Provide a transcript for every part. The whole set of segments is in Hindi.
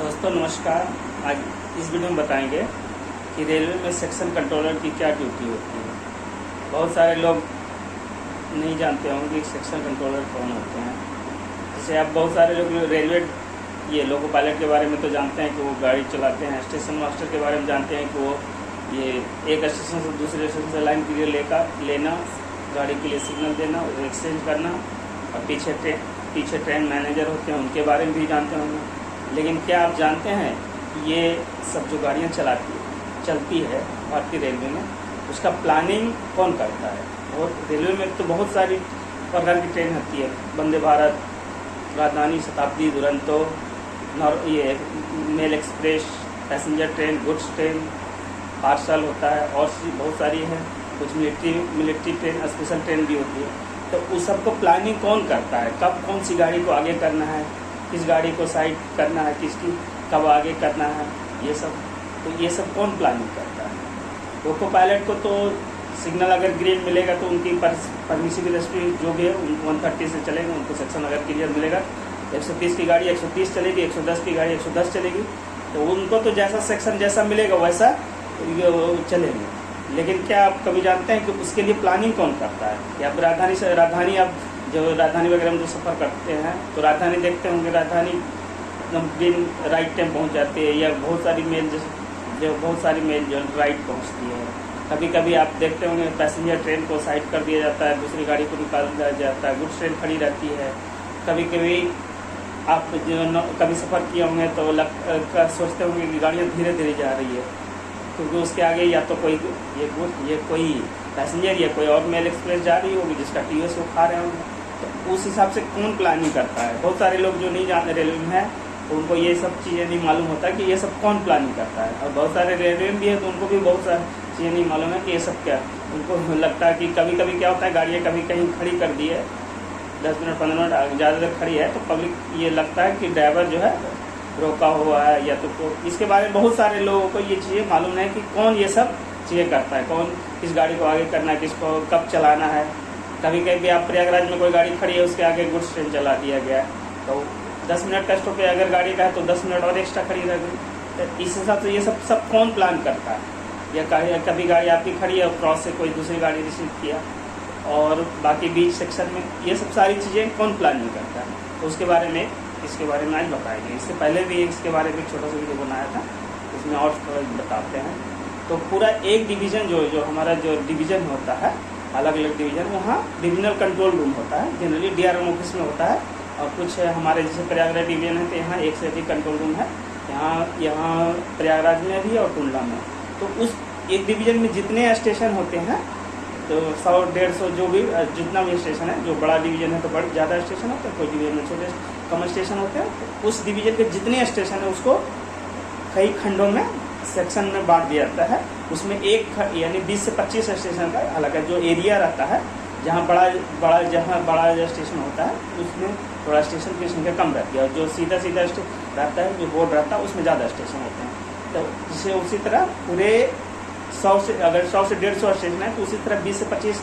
दोस्तों नमस्कार। आज इस वीडियो में बताएंगे कि रेलवे में सेक्शन कंट्रोलर की क्या ड्यूटी होती है। बहुत सारे लोग नहीं जानते होंगे कि सेक्शन कंट्रोलर कौन होते हैं। जैसे आप बहुत सारे लोग रेलवे ये लोको पायलट के बारे में तो जानते हैं कि वो गाड़ी चलाते हैं। स्टेशन मास्टर के बारे में जानते हैं कि वो ये एक स्टेशन से दूसरे स्टेशन से लाइन क्लियर लेना, गाड़ी के लिए सिग्नल देना, एक्सचेंज करना। और पीछे ट्रेन मैनेजर होते हैं, उनके बारे में भी जानते होंगे। लेकिन क्या आप जानते हैं कि ये सब जो गाड़ियाँ चलती है भारतीय रेलवे में, उसका प्लानिंग कौन करता है। और रेलवे में तो बहुत सारी प्रकार की ट्रेन होती है। वंदे भारत, राजधानी, शताब्दी, दुरंतो, ये mail express, passenger train, goods train, parcel होता है और बहुत सारी है। कुछ मिलिट्री ट्रेन, स्पेशल ट्रेन भी होती है। तो उस सबको प्लानिंग कौन करता है, कब कौन सी गाड़ी को आगे करना है, किस गाड़ी को साइड करना है, किसकी कब आगे करना है, ये सब कौन प्लानिंग करता है। लोको पायलट को तो सिग्नल अगर ग्रीन मिलेगा तो उनकी परमिसिबल स्पीड जो भी है 130 से चलेगा। उनको सेक्शन अगर क्लियर मिलेगा 130 की गाड़ी 130 चलेगी, 110 की गाड़ी 110 चलेगी। तो उनको तो जैसा सेक्शन जैसा मिलेगा वैसा चलेंगे। लेकिन क्या आप कभी जानते हैं कि उसके लिए प्लानिंग कौन करता है। या राजधानी आप जो राजधानी वगैरह में जो सफ़र करते हैं तो राजधानी देखते होंगे, राजधानी एकदम ग्रीन राइट टाइम पहुंच जाती है। या बहुत सारी मेल जो राइट पहुंचती है। कभी कभी आप देखते होंगे पैसेंजर ट्रेन को साइड कर दिया जाता है, दूसरी गाड़ी को निकाल दिया जाता है, गुड्स ट्रेन खड़ी रहती है। कभी कभी आप कभी सफ़र किए होंगे तो सोचते होंगे कि गाड़ियाँ धीरे धीरे जा रही है, क्योंकि उसके आगे या तो कोई कोई पैसेंजर या कोई और मेल एक्सप्रेस जा रही होगी जिसका टीओएस वो खा रहे होंगे। तो उस हिसाब से कौन प्लानिंग करता है। बहुत सारे लोग जो नहीं जानते रेलवे में है तो उनको ये सब चीज़ें नहीं मालूम होता कि ये सब कौन प्लानिंग करता है। और बहुत सारे रेलवे में भी है तो उनको भी बहुत सारी चीज़ें नहीं मालूम है कि ये सब क्या। उनको लगता है कि कभी कभी क्या होता है, गाड़ियाँ कभी कहीं खड़ी कर दी है, 10 मिनट 15 मिनट ज़्यादा देर खड़ी है, तो पब्लिक ये लगता है कि ड्राइवर जो है रोका हुआ है। या तो इसके बारे में बहुत सारे लोगों को ये चीज़ें मालूम है कि कौन ये सब चीज़ें करता है, कौन किस गाड़ी को आगे करना है, किसको कब चलाना है। कभी कभी आप प्रयागराज में कोई गाड़ी खड़ी है, उसके आगे गुड्स ट्रेन चला दिया गया तो 10 मिनट का स्टॉप अगर गाड़ी का है तो 10 मिनट और एक्स्ट्रा खड़ी रह गई। तो इस हिसाब से ये सब कौन प्लान करता है। या कभी गाड़ी आपकी खड़ी है और क्रॉस से कोई दूसरी गाड़ी रिसीव किया और बाकी बीच सेक्शन में, ये सब सारी चीज़ें कौन प्लानिंग करता है। तो इसके बारे में आज बताएंगे। इससे पहले भी इसके बारे में एक छोटा सा वीडियो बनाया था, उसमें और बताते हैं। तो पूरा एक डिवीज़न जो हमारा जो डिवीज़न होता है, अलग अलग डिवीज़न, वहाँ डिविजनल कंट्रोल रूम होता है। जनरली डीआरएम ऑफिस में होता है। और कुछ हमारे जैसे प्रयागराज डिवीज़न है तो यहाँ एक से अधिक कंट्रोल रूम है। यहाँ प्रयागराज में भी और टुंडला में। तो उस एक डिवीज़न में जितने स्टेशन होते हैं तो 100-150 जो भी जितना भी स्टेशन है, जो बड़ा डिवीज़न है तो बड़े ज़्यादा स्टेशन होते हैं, कोई डिवीज़न में छोटे कम स्टेशन होते हैं। तो उस डिवीज़न के जितने स्टेशन है उसको कई खंडों में सेक्शन में बांट दिया जाता है। उसमें एक यानी 20 से 25 स्टेशन का अलग है। जो एरिया रहता है जहाँ बड़ा स्टेशन होता है उसमें थोड़ा स्टेशन की संख्या कम रहती है। और जो सीधा रहता है, जो बोर्ड रहता है, उसमें ज़्यादा स्टेशन होते हैं। तो जिसे उसी तरह पूरे 100 से 150 स्टेशन है तो उसी तरह 20 से 25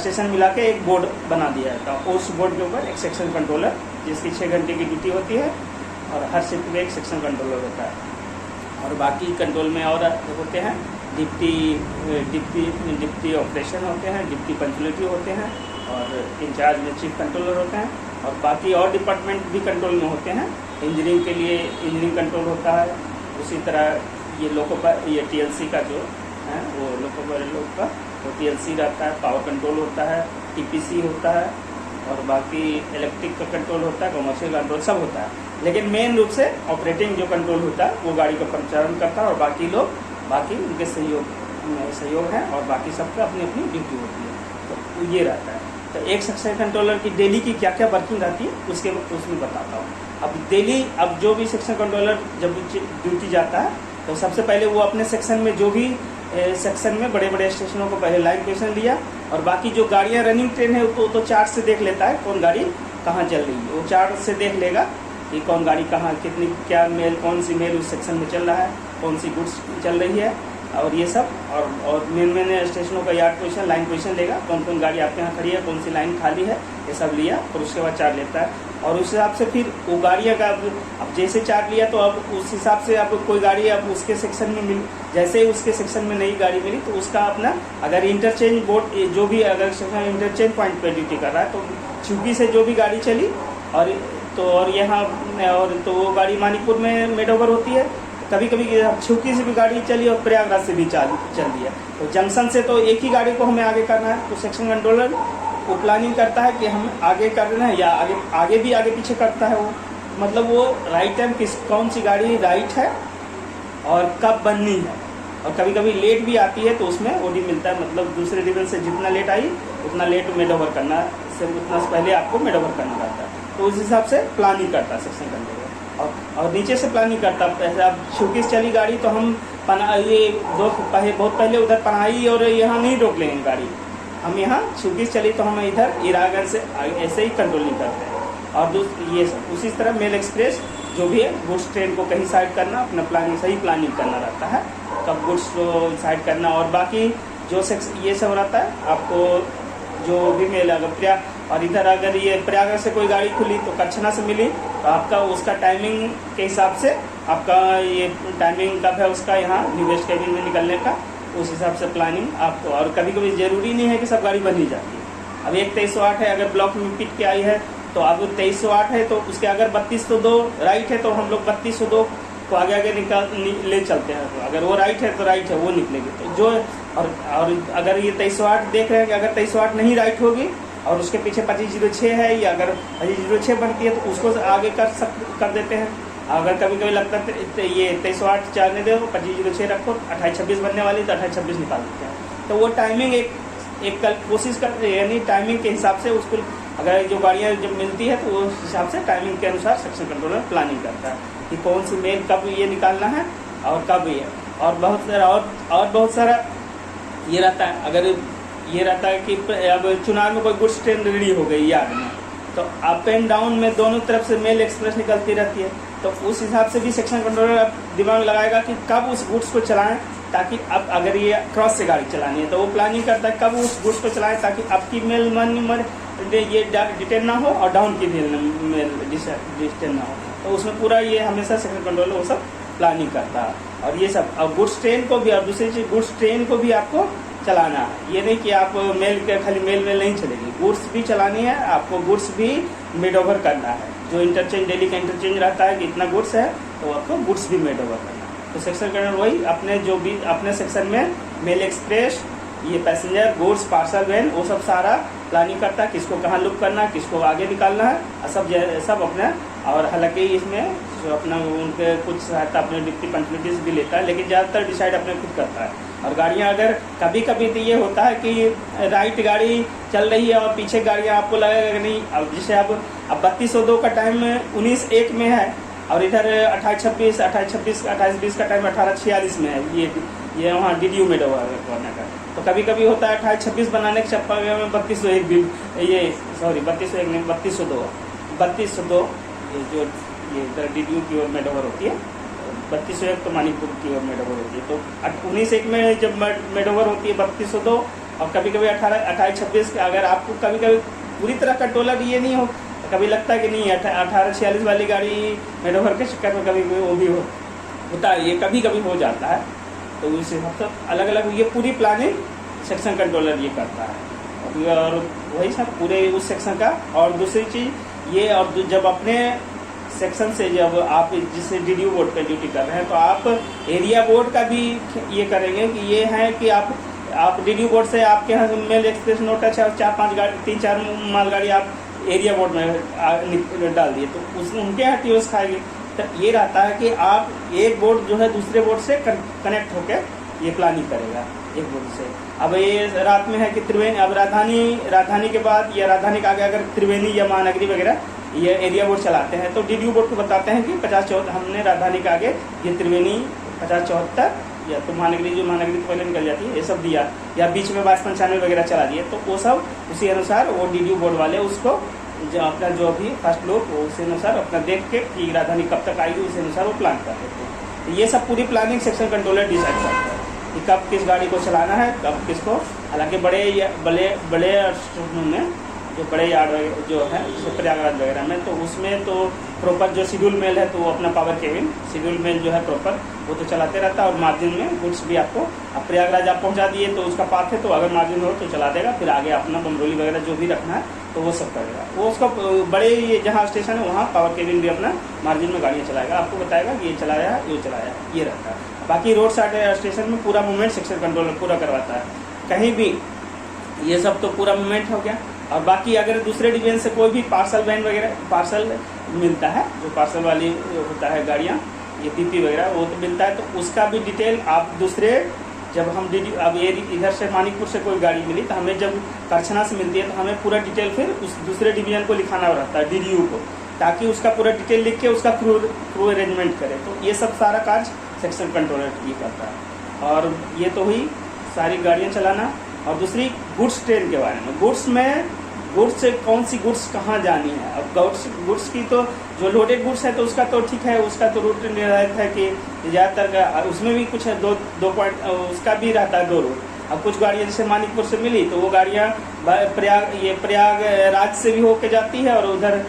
स्टेशन मिला के एक बोर्ड बना दिया जाता है। और उस बोर्ड के ऊपर एक सेक्शन कंट्रोलर जिसकी 6 घंटे की ड्यूटी होती है और हर शिफ्ट में एक सेक्शन कंट्रोलर होता है। और बाकी कंट्रोल में और होते हैं डिप्टी ऑपरेशन होते हैं, डिप्टी पंचुअलिटी होते हैं और इंचार्ज में चीफ कंट्रोलर होते हैं। और बाकी और डिपार्टमेंट भी कंट्रोल में होते हैं। इंजीनियरिंग के लिए इंजीनियरिंग कंट्रोल होता है। उसी तरह ये टीएलसी का जो है वो लोको पायलट का वो टीएलसी रहता है। पावर कंट्रोल होता है, टीपीसी होता है और बाकी इलेक्ट्रिक का कंट्रोल होता है, कमर्शियल कंट्रोल सब होता है। लेकिन मेन रूप से ऑपरेटिंग जो कंट्रोल होता है वो गाड़ी का परिचालन करता है। और बाकी उनके सहयोग है और बाकी सबका अपनी अपनी ड्यूटी होती है। तो ये रहता है। तो एक सेक्शन कंट्रोलर की डेली की क्या क्या वर्किंग रहती है उसमें बताता हूँ। अब जो भी सेक्शन कंट्रोलर जब ड्यूटी जाता है तो सबसे पहले वो अपने सेक्शन में जो भी सेक्शन में बड़े बड़े स्टेशनों को पहले लाइन पोजिशन लिया। और बाकी जो गाड़ियाँ रनिंग ट्रेन है तो चार्ट से देख लेता है कौन गाड़ी कहाँ चल रही है। वो चार्ट से देख लेगा कि कौन गाड़ी कहाँ कितनी क्या मेल, कौन सी मेल उस सेक्शन में चल रहा है, कौन सी गुड्स चल रही है और ये सब। और मेन स्टेशनों का यार्ड पोजीशन, लाइन पोजीशन लेगा, कौन कौन गाड़ी आपके यहाँ खड़ी है, कौन सी लाइन खाली है, ये सब लिया। और उसके बाद चार्ट लेता है और उस हिसाब से फिर वो गाड़ियाँ का अब जैसे चार्ट लिया तो अब उस हिसाब से अब कोई गाड़ी अब उसके सेक्शन में मिली, जैसे ही उसके सेक्शन में नई गाड़ी मिली तो उसका अपना अगर इंटरचेंज बोर्ड जो भी अगर इंटरचेंज पॉइंट पर ड्यूटी कर रहा है तो छुकी से जो भी गाड़ी चली और यहाँ और तो वो गाड़ी मानिकपुर में मेड ओवर होती है। कभी कभी छुकी से भी गाड़ी चली और प्रयागराज से भी चल दिया तो जंक्शन से तो एक ही गाड़ी को हमें आगे करना है तो सेक्शन कंट्रोलर वो प्लानिंग करता है कि हम आगे करना है या आगे पीछे करता है। वो मतलब वो राइट टाइम कौन सी गाड़ी राइट है और कब बननी है। और कभी कभी लेट भी आती है तो उसमें ओडी मिलता है, मतलब दूसरे डिवीजन से जितना लेट आई उतना लेट मेड ओवर करना से उतना पहले आपको मेड ओवर करना रहता है। तो उस हिसाब से प्लानिंग करता है सेक्शन कंट्रोलर। और नीचे से प्लानिंग करता है। अब छुकी से चली गाड़ी तो हम बहुत पहले उधर पनाही और यहाँ नहीं रोक लेंगे गाड़ी, हम यहाँ छुकी से चली तो हम इधर ईरागंज से ऐसे ही कंट्रोलिंग करते हैं। और ये सब उसी तरह मेल एक्सप्रेस जो भी है गुड्स ट्रेन को कहीं साइड करना, अपना प्लानिंग सही प्लानिंग करना रहता है कब गुड्स को साइड करना। और बाकी जो ये सब रहता है आपको जो भी मेल अगर और इधर अगर ये प्रयागराज से कोई गाड़ी खुली तो कच्छना से मिली तो आपका उसका टाइमिंग के हिसाब से आपका ये टाइमिंग कब है उसका यहाँ न्यूवेस्ट केबिन में निकलने का, उस हिसाब से प्लानिंग आपको। और कभी कभी ज़रूरी नहीं है कि सब गाड़ी बन ही जाती है। अब एक 2308 है, अगर ब्लॉक में पिट के आई है तो अब 2308 है तो उसके अगर 3202 राइट है तो हम लोग 3202 को आगे ले चलते हैं। तो अगर वो राइट है तो राइट है वो निकलेगी। तो जो और अगर ये 2308 देख रहे हैं कि अगर 2308 नहीं राइट होगी और उसके पीछे 2506 है या अगर 2506 बनती है तो उसको आगे कर देते हैं। अगर कभी कभी लगता है ये 2308 चलने दो 2506 रखो 2826 बनने वाली तो 2826 निकाल देते हैं। तो वो टाइमिंग एक कल कोशिश करते हैं, यानी टाइमिंग के हिसाब से उसको अगर जो गाड़ियाँ जब मिलती है तो उस हिसाब से टाइमिंग के अनुसार सेक्शन कंट्रोलर प्लानिंग करता है कि कौन सी मेल कब ये निकालना है और कब ये। और बहुत सारा ये रहता है। अगर ये रहता है कि अब चुनाव में कोई गुड्स ट्रेन रेडी हो गई यार्ड में तो अप एंड डाउन में दोनों तरफ से मेल एक्सप्रेस निकलती रहती है। तो उस हिसाब से भी सेक्शन कंट्रोलर अब दिमाग लगाएगा कि कब उस गुड्स को चलाएं, ताकि अब अगर ये क्रॉस से गाड़ी चलानी है तो वो प्लानिंग करता है कब उस गुड्स को चलाएं ताकि अब की मेल ये डिटेन ना हो और डाउन की मेल डिटेन ना हो। तो उसमें पूरा ये हमेशा सेक्शन कंट्रोलर वो सब प्लानिंग करता है। और ये सब अब गुड्स ट्रेन को भी और दूसरी चीज़ गुड्स ट्रेन को भी आपको चलाना है। ये नहीं कि आप खाली मेल नहीं चलेगी, गुड्स भी चलानी है आपको, गुड्स भी मेड ओवर करना है। जो इंटरचेंज डेली का इंटरचेंज रहता है कि इतना गुड्स है तो आपको गुड्स भी मेड ओवर करना है। तो सेक्शन कंट्रोलर वही अपने सेक्शन में मेल एक्सप्रेस, ये पैसेंजर गुड्स पार्सल वैन वो सब सारा प्लानिंग करता है, किसको कहाँ लुक करना है, किसको आगे निकालना है, सब अपने। और हालांकि इसमें जो अपना उनके कुछ सहायता अपने डिप्टी पंचुअलिटीज भी लेता है, लेकिन ज़्यादातर डिसाइड अपने खुद करता है। और गाड़ियाँ अगर कभी कभी तो ये होता है कि राइट गाड़ी चल रही है और पीछे गाड़ियाँ आपको लगेगा कि नहीं, अब जैसे अब 3202 का टाइम 19:01 में है और इधर 28:26, 28:20 का टाइम 18:46 में है। ये वहाँ DDU में डबल करने का। तो कभी कभी होता है 28:26 बनाने के चक्कर में 3201 भी 3201 नहीं 3202 ये इधर DDU की ओर मेड ओवर होती है, 3201 तो मानिकपुर की ओर मेड ओवर होती है। तो 19:01 में जब मेड ओवर होती है 3202 और कभी कभी 28:26 के अगर आपको कभी कभी पूरी तरह कंट्रोलर ये नहीं हो, कभी लगता है कि नहीं 18:46 वाली गाड़ी मेड ओवर के चक्कर में कभी वो भी होता है, ये कभी कभी हो जाता है। तो इस हिसाब से अलग अलग ये पूरी प्लानिंग सेक्शन कंट्रोलर ये करता है और वही सब पूरे उस सेक्शन का। और दूसरी चीज़ ये, और जब अपने सेक्शन से जब आप जिससे DDU बोर्ड पे ड्यूटी कर रहे हैं तो आप एरिया बोर्ड का भी ये करेंगे कि ये है कि आप DDU बोर्ड से आपके यहाँ मेल एक्सप्रेस नोट है 3-4 मालगाड़ी आप एरिया बोर्ड में डाल दिए तो उनके यहाँ TOS खाएगी। तो ये रहता है कि आप एक बोर्ड जो है दूसरे बोर्ड से कनेक्ट होकर ये प्लानिंग करेगा एक बोर्ड से। अब ये रात में है कि त्रिवेणी, अब राजधानी के बाद या राजधानी के आगे अगर त्रिवेणी या महानगरी वगैरह ये एरिया बोर्ड चलाते हैं तो DDU बोर्ड को बताते हैं कि 50-74 हमने राजधानी के आगे ये त्रिवेणी 50-74 या तो महानगरी जो महानगरी तो पहले निकल जाती है ये सब दिया, या बीच में 22-95 वगैरह चला दिए। तो वो सब उसी अनुसार वो DDU बोर्ड वाले उसको जो अपना जो भी फर्स्ट लोग उसी अनुसार अपना देख के कि राजधानी कब तक आएगी उसी अनुसार वो प्लान कर देते हैं। तो ये सब पूरी प्लानिंग सेक्शन कंट्रोलर डिसाइड करता है कि कब किस गाड़ी को चलाना है कब किसको। हालांकि बड़े स्टेशनों में जो बड़े यार्ड वगैरह जो है जैसे प्रयागराज वगैरह में, तो उसमें तो प्रॉपर जो शेड्यूल मेल है तो वो अपना पावर केबिन शेड्यूल मेल जो है प्रॉपर वो तो चलाते रहता है, और मार्जिन में गुड्स भी आपको, अब प्रयागराज आप पहुंचा दिए तो उसका पाथ है, तो अगर मार्जिन हो तो चला देगा, फिर आगे अपना बमरोली वगैरह जो भी रखना है तो वो सब करेगा वो। उसका बड़े ये जहाँ स्टेशन है वहाँ पावर केबिन भी अपना मार्जिन में गाड़ियाँ चलाएगा, आपको बताएगा कि ये चलाया ये चलाया, ये रहता है। बाकी रोड साइड स्टेशन में पूरा मूवमेंट सेक्शन कंट्रोलर पूरा करवाता है, कहीं भी ये सब तो पूरा मूवमेंट हो गया। और बाकी अगर दूसरे डिवीजन से कोई भी पार्सल वैन वगैरह पार्सल मिलता है, जो पार्सल वाली होता है गाड़ियाँ, ये पीपी वगैरह वो तो मिलता है, तो उसका भी डिटेल आप दूसरे, जब हम अब ये इधर से मानिकपुर से कोई गाड़ी मिली तो हमें जब करछना से मिलती है तो हमें पूरा डिटेल फिर उस दूसरे डिवीजन को लिखाना रहता है DDU को, ताकि उसका पूरा डिटेल लिख के उसका क्रू अरेंजमेंट करे। तो ये सब सारा कार्य सेक्शन कंट्रोलर ये करता है। और ये तो हुई सारी गाड़ियाँ चलाना। और दूसरी गुड्स ट्रेन के बारे में, गुड्स से कौन सी गुड्स कहाँ जानी है। अब गुड्स की तो जो लोडेड गुड्स है तो उसका तो ठीक है, उसका तो रूट निर्धारित है कि ज़्यादातर उसमें भी कुछ है दो पॉइंट उसका भी रहता है 2 रूट। अब कुछ गाड़ियाँ जैसे मानिकपुर से मिली तो वो गाड़ियाँ प्रयागराज से भी होके जाती है और उधर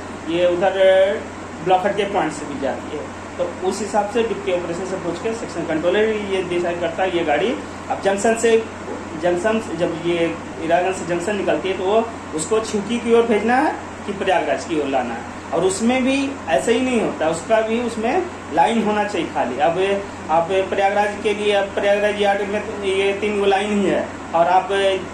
ब्लॉकहेड के पॉइंट से भी जाती है। तो उस हिसाब से डिप्टी ऑपरेशन से पूछ के सेक्शन कंट्रोलर ये डिसाइड करता है ये गाड़ी अब जंक्शन जब ये ईरागंज से जंक्शन निकलती है तो वो उसको छिवकी की ओर भेजना है कि प्रयागराज की ओर लाना है। और उसमें भी ऐसा ही नहीं होता, उसका भी उसमें लाइन होना चाहिए खाली। अब आप प्रयागराज के लिए अब प्रयागराज यार्ड में ये 3 गो लाइन ही है और आप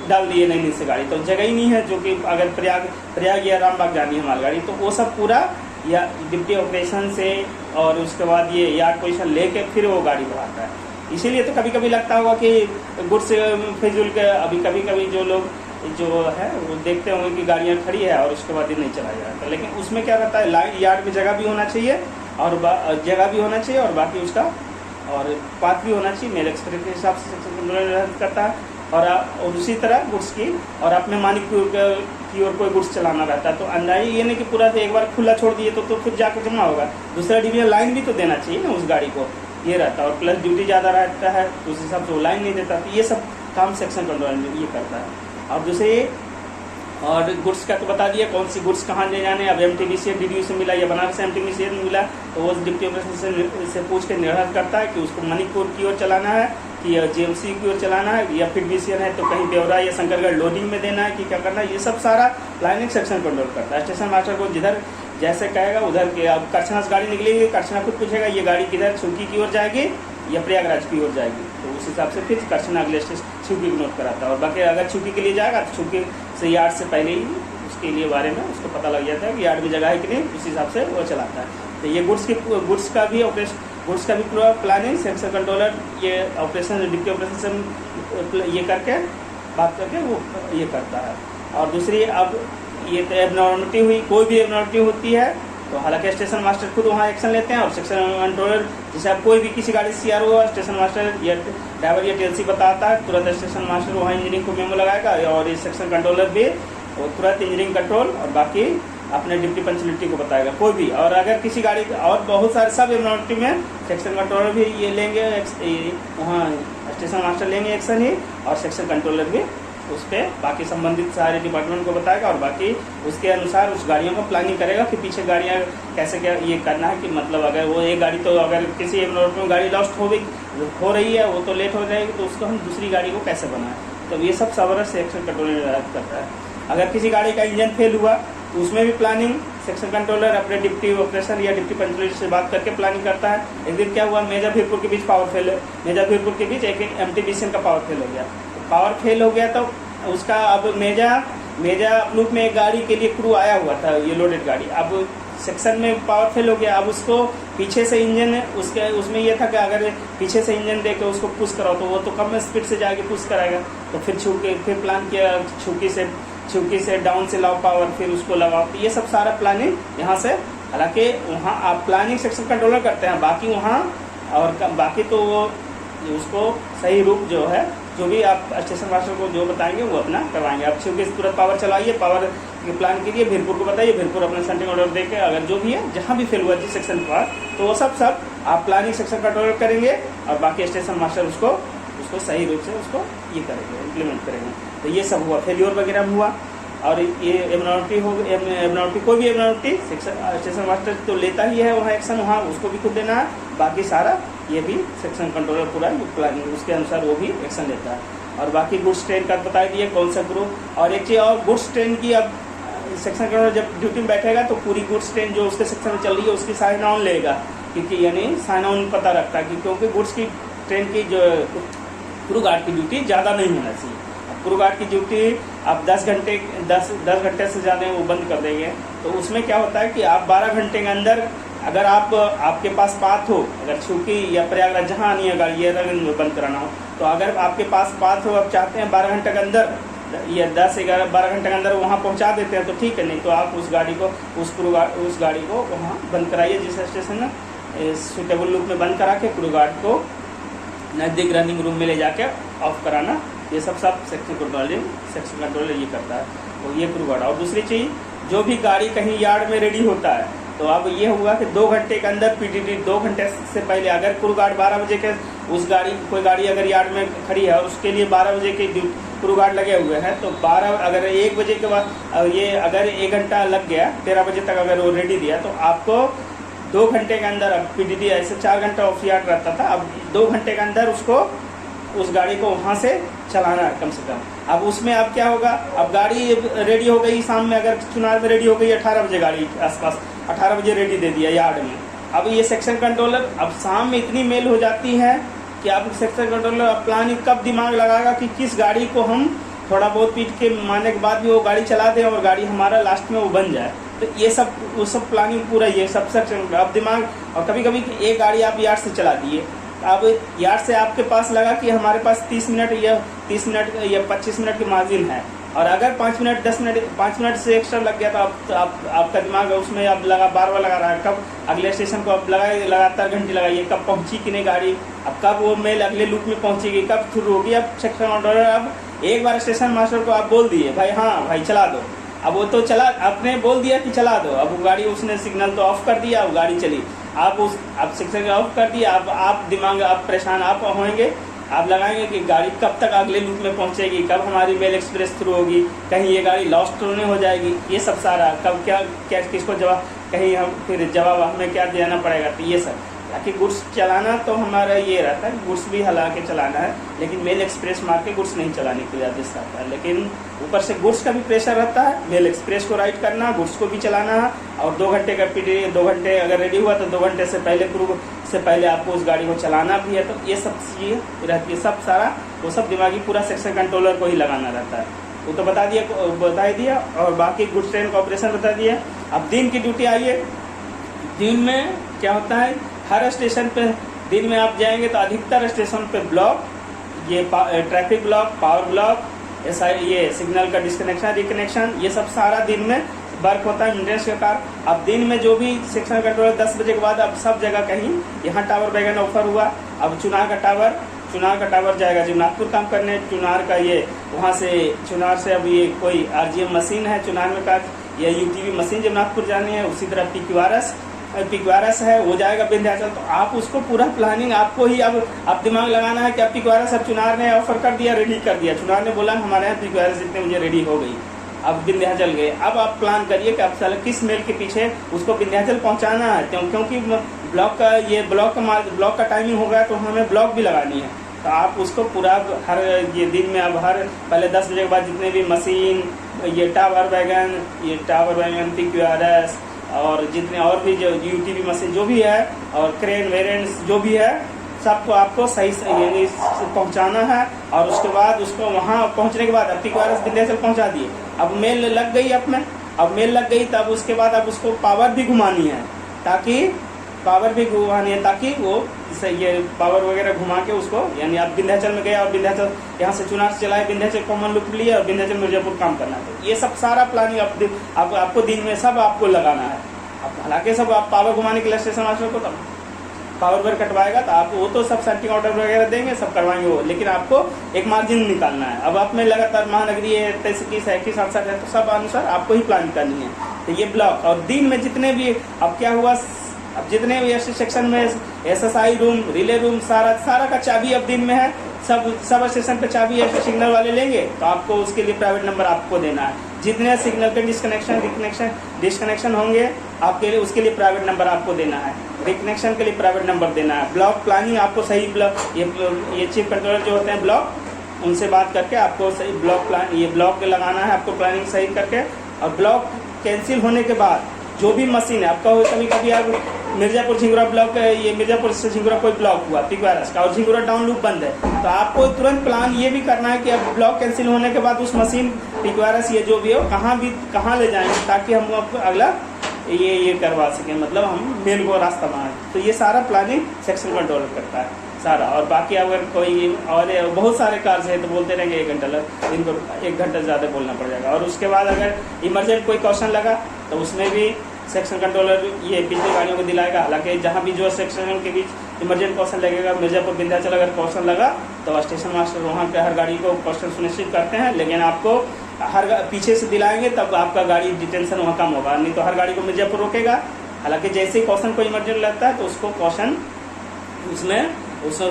डाल दिए नहीं से गाड़ी, तो जगह ही नहीं है, जो कि अगर प्रयाग या रामबाग जानी है मालगाड़ी, तो वो सब पूरा या डिप्टी ऑपरेशन से और उसके बाद ये यार्ड पोजीशन लेके फिर वो गाड़ी बढ़ाता है। इसीलिए तो कभी कभी लगता होगा कि गुड्स फिजूल के अभी कभी जो लोग जो है वो देखते होंगे कि गाड़ियाँ खड़ी है और उसके बाद ही नहीं चलाया जाता, लेकिन उसमें क्या रहता है लाइन यार्ड में जगह भी होना चाहिए और जगह भी होना चाहिए और बाकी उसका और पाथ भी होना चाहिए। मेल एक्सप्रेस के हिसाब से सेक्शन कंट्रोलर करता है। और उसी तरह गुड्स की और अपने मानिकपुर की ओर कोई गुड्स चलाना रहता है, तो अंदाजा ये नहीं कि पूरा एक बार खुला छोड़ दिए तो फिर जाकर जमा होगा, दूसरा डिवीजन लाइन भी तो देना चाहिए ना उस गाड़ी को, ये रहता है। और प्लस ड्यूटी ज़्यादा रहता है तो उस हिसाब से वो लाइन नहीं देता, तो ये सब काम सेक्शन कंट्रोलर ये करता है। और दूसरे और गुड्स का तो बता दिया कौन सी गुड्स कहाँ ले जाने। अब MTBCL DDU से मिला या बनारस से MTBCL मिला तो वो डिप्टी ऑपरेशन से पूछ के निर्धारित करता है कि उसको मणिपुर की ओर चलाना है कि GMC की ओर चलाना है, या फिर BCN है तो कहीं ब्यौरा या शंकरगढ़ लोडिंग में देना है कि क्या करना है। ये सब सारा प्लानिंग सेक्शन कंट्रोल करता है। स्टेशन मास्टर को जिधर जैसे कहेगा उधर के, अब करछना से गाड़ी निकलेगी, करछना खुद पूछेगा ये गाड़ी किधर छुकी की ओर जाएगी या प्रयागराज की ओर जाएगी, तो उस हिसाब से फिर करछना अगले स्टेशन छुकी को नोट कराता है। और बाकी अगर छुकी के लिए जाएगा तो छुकी से यार्ड से पहले ही उसके लिए बारे में उसको पता लग जाता है कि यार्ड में जगह है कि नहीं, उस हिसाब से वो चलाता है। तो ये गुड्स का भी पूरा प्लानिंग सेक्शन कंट्रोलर ये ऑपरेशन डिप्टी ऑपरेशन से ये करके बात करके वो ये करता है। और दूसरी अब ये तो एबनॉर्मलिटी हुई, कोई भी एबनॉर्मलिटी होती है तो हालांकि स्टेशन मास्टर खुद वहाँ एक्शन लेते हैं और सेक्शन कंट्रोलर जैसे अब कोई भी किसी गाड़ी से CR हुआ स्टेशन मास्टर या ड्राइवर या TLC बताता है, तुरंत स्टेशन मास्टर वहाँ इंजीनियरिंग को मेमो लगाएगा और ये सेक्शन कंट्रोलर भी तुरंत इंजीनियरिंग कंट्रोल और बाकी अपने डिप्टी पंचुअलिटी को बताएगा कोई भी। और अगर किसी गाड़ी और बहुत सारे सब एबनॉर्मलिटी में सेक्शन कंट्रोलर भी ये लेंगे, वहाँ स्टेशन मास्टर लेंगे एक्शन ही, और सेक्शन कंट्रोलर भी उस पर बाकी संबंधित सारे डिपार्टमेंट को बताएगा और बाकी उसके अनुसार उस गाड़ियों का प्लानिंग करेगा कि पीछे गाड़ियाँ कैसे क्या ये करना है कि मतलब अगर वो एक गाड़ी तो अगर किसी एबनॉर्मलिटी में गाड़ी लॉस्ट हो रही है वो तो लेट हो जाएगी, तो उसको हम दूसरी गाड़ी को कैसे बनाएं, तो ये सब सारा सेक्शन कंट्रोलर करता है। अगर किसी गाड़ी का इंजन फेल हुआ तो उसमें भी प्लानिंग सेक्शन कंट्रोलर अपने डिप्टी ऑपरेशन या डिप्टी पंचुअलिटी से बात करके प्लानिंग करता है। एक दिन क्या हुआ, मेजा भीरपुर के बीच पावर फेल, मेजा भीरपुर के बीच एक MTBCL का पावर फेल हो गया। पावर फेल हो गया तो उसका अब मेजा लूप में एक गाड़ी के लिए क्रू आया हुआ था, ये लोडेड गाड़ी, अब सेक्शन में पावर फेल हो गया। अब उसको पीछे से इंजन उसमें ये था कि अगर पीछे से इंजन दे के उसको पुश कराओ तो वो तो कम स्पीड से जाके पुश कराएगा, तो फिर प्लान किया छुकी से डाउन से लाओ पावर, फिर उसको लगाओ। तो ये सब सारा प्लानिंग यहाँ से, हालांकि वहाँ आप प्लानिंग सेक्शन कंट्रोलर करते हैं, बाकी वहाँ और बाकी तो वो उसको सही रूप जो है जो भी आप स्टेशन मास्टर को जो बताएंगे वो अपना करवाएंगे। आप छुकी से तुरंत पावर चलाइए, पावर के प्लान कीजिए, भीरपुर को बताइए, भीरपुर अपना सेंटिंग ऑर्डर देके अगर जो भी है जहाँ भी फेल हुआ जिस सेक्शन पर तो वो सब आप प्लानिंग सेक्शन कंट्रोलर करेंगे और बाकी स्टेशन मास्टर उसको सही रूप से उसको ये करेंगे, इम्प्लीमेंट करेंगे। तो ये सब हुआ, फेल्योर वगैरह में हुआ। और ये एबनॉर्मलिटी कोई भी एबनॉर्मलिटी स्टेशन मास्टर तो लेता ही है वहाँ एक्शन, वहाँ उसको भी खुद देना है। बाकी सारा ये भी सेक्शन कंट्रोलर पूरा प्लानिंग उसके अनुसार वो भी एक्शन लेता है। और बाकी गुड्स ट्रेन का बता दिए कौन सा ग्रुप। और एक चीज़ और, गुड्स ट्रेन की अब सेक्शन कंट्रोलर जब ड्यूटी में बैठेगा तो पूरी गुड्स ट्रेन जो उसके सेक्शन में चल रही है उसकी साइन ऑन लेगा, क्योंकि यानी साइन ऑन पता रखता है कि क्योंकि गुड्स की ट्रेन की जो क्रू गार्ड की ड्यूटी ज़्यादा नहीं होना चाहिए। क्रू गार्ड की ड्यूटी आप 10 घंटे से ज़्यादा वो बंद कर देंगे तो उसमें क्या होता है कि आप 12 घंटे के अंदर अगर आपके पास पाथ हो, अगर छुकी या प्रयागराज जहाँ आनी है गाड़ी ये बंद कराना हो, तो अगर आपके पास पाथ हो, आप चाहते हैं 12 घंटे के अंदर या 10-11-12 घंटे के अंदर वहाँ पहुँचा देते हैं तो ठीक है, नहीं तो आप उस गाड़ी को उस गाड़ी को वहाँ बंद कराइए जिस स्टेशन में सूटेबल लूप में बंद करा के क्रू गार्ड को नज़दीक रनिंग रूम में ले जाके ऑफ कराना। ये सब सेक्शन कंट्रोलर ये करता है, तो ये क्रू गार्ड। और दूसरी चीज़, जो भी गाड़ी कहीं यार्ड में रेडी होता है तो अब ये हुआ कि 2 घंटे के अंदर पीटीटी 2 घंटे से पहले अगर क्रू गार्ड 12 बजे के कोई गाड़ी अगर यार्ड में खड़ी है और उसके लिए 12 बजे के क्रू गार्ड लगे हुए हैं तो 12 अगर 1 बजे के बाद ये अगर 1 घंटा लग गया 13 बजे तक अगर वो रेडी दिया तो आपको 2 घंटे के अंदर, अब पीटीटी ऐसे 4 घंटा ऑफ यार्ड रहता था, अब 2 घंटे के अंदर उस गाड़ी को वहाँ से चलाना है कम से कम। अब उसमें अब क्या होगा, अब गाड़ी रेडी हो गई शाम में, अगर चुनार में रेडी हो गई 18 बजे गाड़ी आसपास 18 बजे रेडी दे दिया यार्ड में। अब ये सेक्शन कंट्रोलर अब शाम में इतनी मेल हो जाती है कि आप सेक्शन कंट्रोलर अब प्लानिंग कब दिमाग लगाएगा कि किस गाड़ी को हम थोड़ा बहुत पीट के मारने के बाद भी वो गाड़ी चला दें और गाड़ी हमारा लास्ट में वो बन जाए। तो ये सब वो सब प्लानिंग पूरा ये सब सेक्शन अब दिमाग। और कभी कभी एक गाड़ी आप यार्ड से चला दिए, अब यार्ड से आपके पास लगा कि हमारे पास 30 मिनट या 25 मिनट की मार्जिन है, और अगर 5 मिनट से एक्स्ट्रा लग गया तो आपका दिमाग उसमें अब बार लगा रहा है कब अगले स्टेशन को अब लगातार घंटे लगाइए कब पहुंची कि नहीं गाड़ी, अब कब वो मेल अगले लूप में पहुंचेगी, कब शुरू होगी। अब सेक्शन कंट्रोलर अब एक बार स्टेशन मास्टर को आप बोल दिए भाई हाँ भाई चला दो, अब वो तो चला, आपने बोल दिया कि चला दो, अब वो गाड़ी उसने सिग्नल तो ऑफ कर दिया, अब गाड़ी चली, आप सेक्शन ऑफ कर दिया, अब आप दिमाग आप परेशान आप होंगे, आप लगाएंगे कि गाड़ी कब तक अगले लूप में पहुंचेगी, कब हमारी मेल एक्सप्रेस थ्रू होगी, कहीं ये गाड़ी लॉस्ट तो नहीं हो जाएगी, ये सब सारा कब क्या किसको जवाब, कहीं हम फिर जवाब हमें क्या देना पड़ेगा। तो ये सब ताकि गुड्स चलाना तो हमारा ये रहता है, गुड्स भी हला के चलाना है, लेकिन मेल एक्सप्रेस मार के गुड्स नहीं चलाने के लिए आदेश आता है। लेकिन ऊपर से गुड्स का भी प्रेशर रहता है, मेल एक्सप्रेस को राइट करना, गुड्स को भी चलाना है, और 2 घंटे का पीरियड 2 घंटे अगर रेडी हुआ तो 2 घंटे से पहले क्रू से पहले आपको उस गाड़ी को चलाना भी है। तो ये सब चीज़ें रहती है, सब सारा वो सब दिमागी पूरा सेक्शन कंट्रोलर को ही लगाना रहता है। वो तो बता दिया और बाकी गुड्स ट्रेन का ऑपरेशन बता दिया। अब दिन की ड्यूटी आइए, दिन में क्या होता है, हर स्टेशन पे दिन में आप जाएंगे तो अधिकतर स्टेशन पे ब्लॉक, ये ट्रैफिक ब्लॉक, पावर ब्लॉक, ऐसा ये सिग्नल का डिस्कनेक्शन रिकनेक्शन, ये सब सारा दिन में वर्क होता है मेंटेनेंस के कारण। अब दिन में जो भी सेक्शन कंट्रोलर 10 बजे के बाद अब सब जगह कहीं यहाँ टावर बैगन ऑफर हुआ, अब चुनार का टावर जाएगा जगन्नाथपुर काम करने, चुनार का ये वहाँ से चुनार से अब ये कोई RGM मशीन है चुनार में का, या UTV मशीन जगन्नाथपुर जानी है, उसी तरह PQRS है वो जाएगा विंध्याचल। तो आप उसको पूरा प्लानिंग आपको ही अब दिमाग लगाना है कि अब PQRS अब चुनार ने ऑफर कर दिया, रेडी कर दिया, चुनार ने बोला हमारे यहाँ PQRS इतने मुझे रेडी हो गई, अब विंध्याचल गए। अब आप प्लान करिए कि अब किस मेल के पीछे उसको विंध्याचल पहुँचाना है, क्योंकि ब्लॉक का टाइमिंग हो गया तो हमें ब्लॉक भी लगानी है। तो आप उसको पूरा हर ये दिन में अब पहले 10 बजे के बाद जितने भी मशीन, ये टावर वैगन PQRS और जितने और भी जो UTV मशीन जो भी है और क्रेन वेरेंट्स जो भी है सबको आपको सही यानी पहुंचाना है। और उसके बाद उसको वहां पहुंचने के बाद अब PQRS विंध्याचल पहुंचा दिए, अब मेल लग गई अब मेल लग गई, तब उसके बाद अब उसको पावर भी घुमानी है ताकि वो ये पावर वगैरह घुमा के उसको, यानी आप विंध्याचल में गए और विंध्याचल यहाँ से चुनार से चलाए, विंध्याचल कॉमन लुक लिया और विंध्याचल मिर्जापुर काम करना है। तो ये सब सारा प्लानिंग आपको दिन में सब आपको लगाना है। अब हालांकि सब आप पावर घुमाने के लिए स्टेशन मास्टर को तब पावर वर कटवाएगा तो आप वो तो सब सेटिंग ऑर्डर वगैरह देंगे, सब करवाएंगे वो, लेकिन आपको एक मार्जिन निकालना है। अब आप में लगातार महानगरी है 23, 21, 21, 67 है, तो सब अनुसार आपको ही प्लान करनी है। तो ये ब्लॉक और दिन में जितने भी अब क्या हुआ, अब जितने भी सेक्शन में SSI रूम, रिले रूम, सारा का चाबी अब दिन में है, सब स्टेशन पे चाबी है, सिग्नल वाले लेंगे तो आपको उसके लिए प्राइवेट नंबर आपको देना है। जितने सिग्नल के डिस्कनेक्शन होंगे आपके लिए, उसके लिए प्राइवेट नंबर आपको देना है, रिकनेक्शन के लिए प्राइवेट नंबर देना है। ब्लॉक प्लानिंग आपको सही ये चिप कंट्रोलर जो होते हैं ब्लॉक, उनसे बात करके आपको सही ब्लॉक लगाना है आपको, प्लानिंग सही करके। और ब्लॉक कैंसिल होने के बाद जो भी मशीन है आपका, कभी कभी आप मिर्जापुर झिंगुरा ब्लॉक, ये मिर्जापुर से झिंगुरा कोई ब्लॉक हुआ पिक वायरस का और झिंगुरा डाउन लूप बंद है, तो आपको तुरंत प्लान ये भी करना है कि अब ब्लॉक कैंसिल होने के बाद उस मशीन पिक वायरस ये जो भी हो कहाँ ले जाएंगे, ताकि हम आपको अगला ये करवा सकें, मतलब हम मेन को रास्ता बनाएं। तो ये सारा प्लानिंग सेक्शन कंट्रोलर करता है सारा। और बाकी अगर कोई और बहुत सारे कार्य है तो बोलते रहेंगे 1 घंटा इनको 1 घंटा ज़्यादा बोलना पड़ जाएगा। और उसके बाद अगर इमरजेंट कोई क्वेश्चन लगा तो उसमें भी सेक्शन कंट्रोलर ये पिछली गाड़ियों को दिलाएगा। हालांकि जहाँ भी जो सेक्शन के बीच इमरजेंट क्वेश्चन लगेगा, मिर्जापुर विंध्याचल अगर क्वेश्चन लगा तो स्टेशन मास्टर वहाँ के हर गाड़ी को क्वेश्चन सुनिश्चित करते हैं, लेकिन आपको हर पीछे से दिलाएंगे तब आपका गाड़ी डिटेंशन वहाँ कम होगा, नहीं तो हर गाड़ी को मिर्जापुर रोकेगा। हालांकि जैसे ही क्वेश्चन को इमरजेंट लगता है तो उसको क्वेश्चन उसमें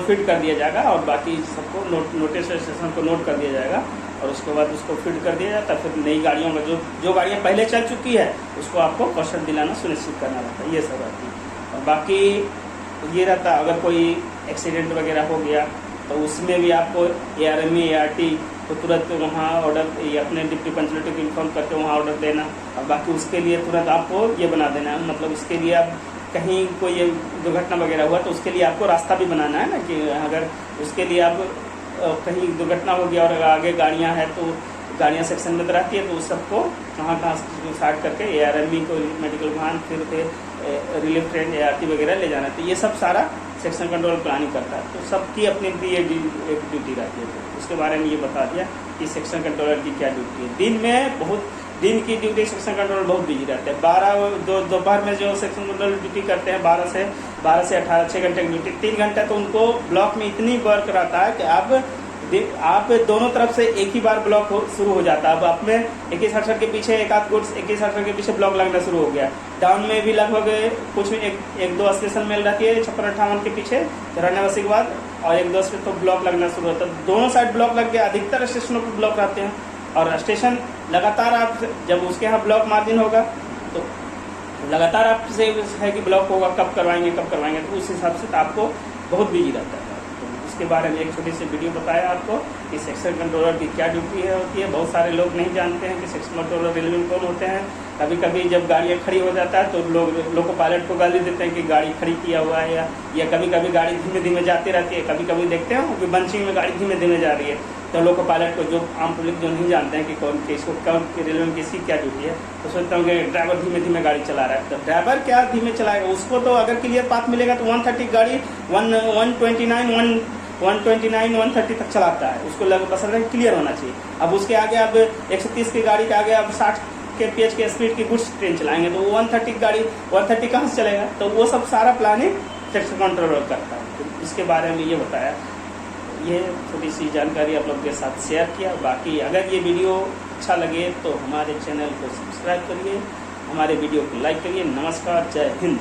फिट कर दिया जाएगा और बाकी सबको नोटिस स्टेशन को नोट कर दिया जाएगा और उसके बाद उसको फिट कर दिया जाता है। फिर नई गाड़ियों में जो गाड़ियाँ पहले चल चुकी है उसको आपको क्वेश्चन दिलाना सुनिश्चित करना रहता है, ये सब रहती है। और बाकी ये रहता है अगर कोई एक्सीडेंट वगैरह हो गया तो उसमें भी आपको ARME ART को तुरंत वहाँ ऑर्डर ये अपने डिप्टी पंचायत को इन्फॉर्म करके वहाँ ऑर्डर देना। और बाकी उसके लिए तुरंत आपको ये बना देना है, मतलब उसके लिए आप कहीं कोई दुर्घटना वगैरह हुआ तो उसके लिए आपको रास्ता भी बनाना है ना, कि अगर उसके लिए आप कहीं दुर्घटना हो गया और आगे गाड़ियां हैं तो गाड़ियां सेक्शन में तो रहती है, तो उस सबको कहाँ स्टार्ट करके ARME को मेडिकल वाहन फिर रिलीफ ट्रेन ART वगैरह ले जाना। तो ये सब सारा सेक्शन कंट्रोल प्लानिंग करता है। तो सबकी अपनी एक ड्यूटी रहती है। तो उसके बारे में ये बता दिया कि सेक्शन कंट्रोलर की क्या ड्यूटी है। दिन की ड्यूटी सेक्शन कंट्रोलर बहुत बिजी रहते हैं। दोपहर में जो सेक्शन कंट्रोलर ड्यूटी करते हैं 12 से 18 6 घंटे की ड्यूटी, 3 घंटे तो उनको ब्लॉक में इतनी वर्क रहता है कि आप दोनों तरफ से एक ही बार ब्लॉक शुरू हो जाता है। अब आप में 21 हर्षर के पीछे एक आध गुड्स 21 हर्षर के पीछे ब्लॉक लगना शुरू हो गया। डाउन में भी लगभग कुछ एक दो स्टेशन मेल रहती है 56-58 के पीछे धरानावासी के बाद, और 1-2 से तो ब्लॉक लगना शुरू होता है। दोनों साइड ब्लॉक लग गया, अधिकतर स्टेशनों पर ब्लॉक रहते हैं। और स्टेशन लगातार आप जब उसके यहाँ ब्लॉक मार्जिन होगा तो लगातार आपसे है कि ब्लॉक होगा, कब करवाएंगे तो उस हिसाब से तो आपको बहुत बिजी रहता है। तो इसके बारे में एक छोटी सी वीडियो बताया आपको कि सेक्शन कंट्रोलर की क्या ड्यूटी होती है। बहुत सारे लोग नहीं जानते हैं कि सेक्शन कंट्रोलर रेलवे में कौन होते हैं। कभी कभी जब गाड़ियाँ खड़ी हो जाता है तो लोको पायलट को गाली देते हैं कि गाड़ी खड़ी किया हुआ है, या कभी कभी गाड़ी धीमे धीमे जाती रहती है। कभी कभी देखते हैं कि बंचिंग में गाड़ी धीमे धीमे जा रही है, तो लोको पायलट को जो आम पब्लिक जो नहीं जानते हैं कि कौन रेलवे में किसकी क्या ड्यूटी है, तो सोचते हैं कि ड्राइवर धीमे धीमे गाड़ी चला रहा है। तो ड्राइवर क्या धीमे चलाएगा, उसको तो अगर क्लियर पाथ मिलेगा तो 130 गाड़ी 129 130 तक चलाता है, उसको बस क्लियर होना चाहिए। अब उसके आगे अब 130 की गाड़ी के आगे अब 60 kph के स्पीड की गुड्स ट्रेन चलाएंगे तो 130 गाड़ी 130 कहाँ से चलेगा। तो वो सब सारा प्लानिंग सेक्शन कंट्रोलर करता है। तो इसके बारे में ये बताया, ये छोटी सी जानकारी आप लोग के साथ शेयर किया। बाकी अगर ये वीडियो अच्छा लगे तो हमारे चैनल को सब्सक्राइब करिए, हमारे वीडियो को लाइक करिए। नमस्कार, जय हिंद।